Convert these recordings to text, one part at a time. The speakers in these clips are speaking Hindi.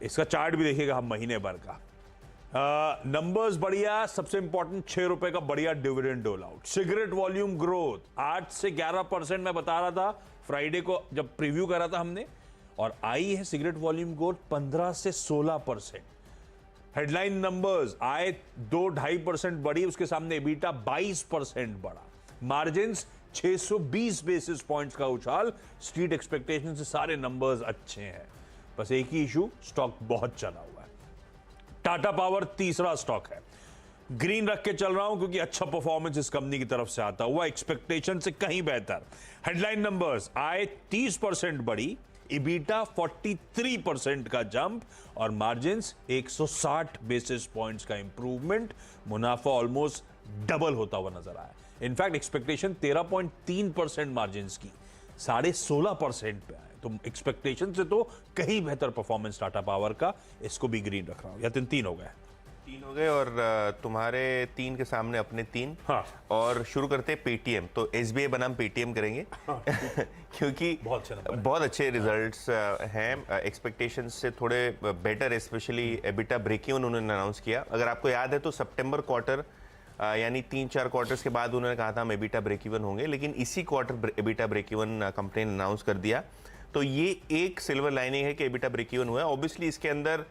इसका चार्ट भी देखिएगा हम महीने भर का। नंबर्स बढ़िया, सबसे इंपॉर्टेंट 6 रुपए का बढ़िया डिविडेंड डोल आउट। सिगरेट वॉल्यूम ग्रोथ 8 से 11% मैं बता रहा था फ्राइडे को जब प्रीव्यू करा था हमने, और आई है सिगरेट वॉल्यूम ग्रोथ 15 से 16%। हेडलाइन नंबर्स आए 2-2.5% बढ़ी, उसके सामने एबिटा 22% बढ़ा। मार्जिन्स 620 बेसिस पॉइंट्स का उछाल। स्ट्रीट एक्सपेक्टेशन से सारे नंबर्स अच्छे हैं, बस एक ही इशू, स्टॉक बहुत चला हुआ है। टाटा पावर तीसरा स्टॉक है, ग्रीन रख के चल रहा हूं क्योंकि अच्छा परफॉर्मेंस इस कंपनी की तरफ से आता हुआ, एक्सपेक्टेशन से कहीं बेहतर। हेडलाइन नंबर्स आए 30% बढ़ी, इबीटा 43% का जंप और मार्जिन्स 160 बेसिस पॉइंट्स का इंप्रूवमेंट। मुनाफा ऑलमोस्ट डबल होता हुआ नजर आया। इनफैक्ट एक्सपेक्टेशन 13.3% मार्जिन्स की 16.5% पे आए, तो एक्सपेक्टेशन से तो कहीं बेहतर परफॉर्मेंस टाटा पावर का। इसको भी ग्रीन रख रहा हूं। या तीन हो गए, और तुम्हारे 3 के सामने अपने 3। हाँ। और शुरू करते हैं पेटीएम। तो एसबीआई बनाम पेटीएम करेंगे। हाँ। क्योंकि बहुत अच्छे रिजल्ट्स हैं, एक्सपेक्टेशन से थोड़े better, specially EBITDA break even उन्होंने अनाउंस किया। अगर आपको याद है तो सितंबर क्वार्टर यानी 3-4 क्वार्टर्स के बाद उन्होंने कहा था हम एबिटा ब्रेक इवन होंगे, लेकिन इसी quarter EBITDA break even company ने अनाउंस कर दिया। तो ये एक सिल्वर लाइनिंग है कि एबिटा ब्रेक इवन हुआ है। ऑब्वियसली इसके अंदर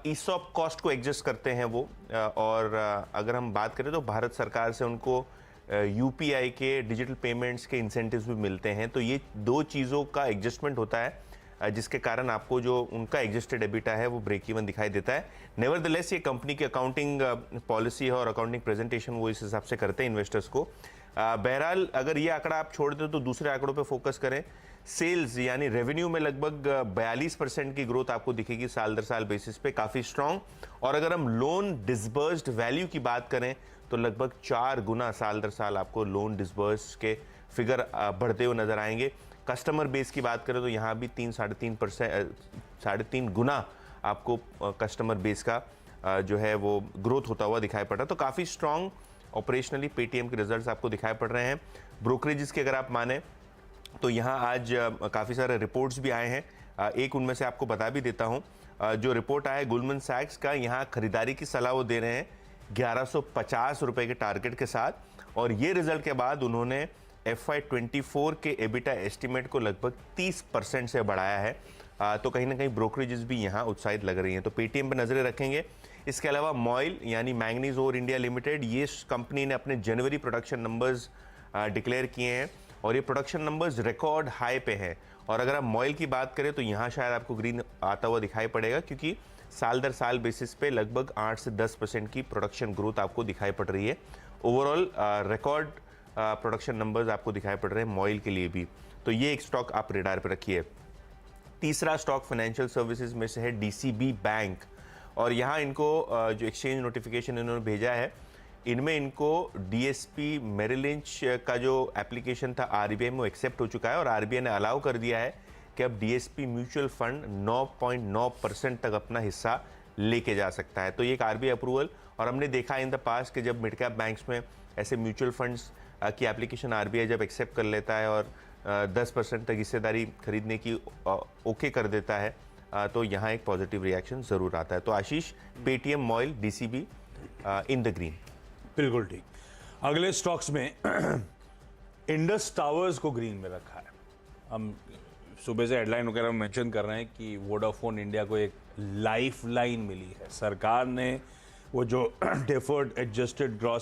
ईसॉप कॉस्ट को एडजस्ट करते हैं वो, और अगर हम बात करें तो भारत सरकार से उनको यूपीआई के डिजिटल पेमेंट्स के इंसेंटिव्स भी मिलते हैं। तो ये 2 चीज़ों का एडजस्टमेंट होता है, जिसके कारण आपको जो उनका एडजस्टेड एबिटा है वो ब्रेक इवन दिखाई देता है। नेवरदलेस ये कंपनी की अकाउंटिंग पॉलिसी है और अकाउंटिंग प्रेजेंटेशन वो इस हिसाब से करते हैं इन्वेस्टर्स को। बहरहाल अगर ये आंकड़ा आप छोड़ दें तो दूसरे आंकड़ों पे फोकस करें। सेल्स यानी रेवेन्यू में लगभग 42% की ग्रोथ आपको दिखेगी साल दर साल बेसिस पे, काफ़ी स्ट्रांग। और अगर हम लोन डिसबर्स्ड वैल्यू की बात करें तो लगभग 4 गुना साल दर साल आपको लोन डिसबर्स के फिगर बढ़ते हुए नजर आएंगे। कस्टमर बेस की बात करें तो यहाँ भी 3-3.5 गुना आपको कस्टमर बेस का जो है वो ग्रोथ होता हुआ दिखाई पड़ रहा है। तो काफ़ी स्ट्रांग ऑपरेशनली पेटीएम के रिजल्ट्स आपको दिखाई पड़ रहे हैं। ब्रोकरेजेस के अगर आप माने तो यहाँ आज काफ़ी सारे रिपोर्ट्स भी आए हैं। एक उनमें से आपको बता भी देता हूँ। जो रिपोर्ट आया है गोल्डमैन सैक्स का, यहाँ खरीदारी की सलाह वो दे रहे हैं 1150 रुपये के टारगेट के साथ, और ये रिजल्ट के बाद उन्होंने FY24 के एबिटा एस्टिमेट को लगभग 30% से बढ़ाया है। तो कहीं ना कहीं ब्रोकरेजेस भी यहाँ उत्साहित लग रही हैं, तो पेटीएम पे नज़रें रखेंगे। इसके अलावा मॉइल यानी मैंगनीज ओर इंडिया लिमिटेड, ये कंपनी ने अपने जनवरी प्रोडक्शन नंबर्स डिक्लेयर किए हैं और ये प्रोडक्शन नंबर्स रिकॉर्ड हाई पे हैं। और अगर आप मॉइल की बात करें तो यहाँ शायद आपको ग्रीन आता हुआ दिखाई पड़ेगा, क्योंकि साल दर साल बेसिस पे लगभग 8 से 10% की प्रोडक्शन ग्रोथ आपको दिखाई पड़ रही है। ओवरऑल रिकॉर्ड प्रोडक्शन नंबर्स आपको दिखाई पड़ रहे हैं मॉइल के लिए भी। तो ये एक स्टॉक आप रेडार पर रखिए। तीसरा स्टॉक फाइनेंशियल सर्विसेज में से है डीसीबी बैंक, और यहाँ इनको जो एक्सचेंज नोटिफिकेशन इन्होंने भेजा है, इनमें इनको डीएसपी मेरिल लिंच का जो एप्लीकेशन था आरबीआई में वो एक्सेप्ट हो चुका है, और आरबीआई ने अलाउ कर दिया है कि अब डीएसपी म्यूचुअल फंड 9.9% तक अपना हिस्सा लेके जा सकता है। तो ये एक आरबीआई अप्रूवल, और हमने देखा इन द पास्ट कि जब मिड कैप बैंक्स में ऐसे म्यूचुअल फंड्स की एप्लीकेशन आरबीआई जब एक्सेप्ट कर लेता है और 10% तक हिस्सेदारी खरीदने की ओके कर देता है, तो यहाँ एक पॉजिटिव रिएक्शन ज़रूर आता है। तो Ashish, Paytm, MOIL, DCB in the green. बिल्कुल ठीक। अगले स्टॉक्स में इंडस टावर्स को ग्रीन में रखा है। हम सुबह से हेडलाइन वगैरह में मेंशन कर रहे हैं कि वोडाफोन इंडिया को एक लाइफ लाइन मिली है। सरकार ने वो जो डेफर्ड एडजस्टेड ग्रॉस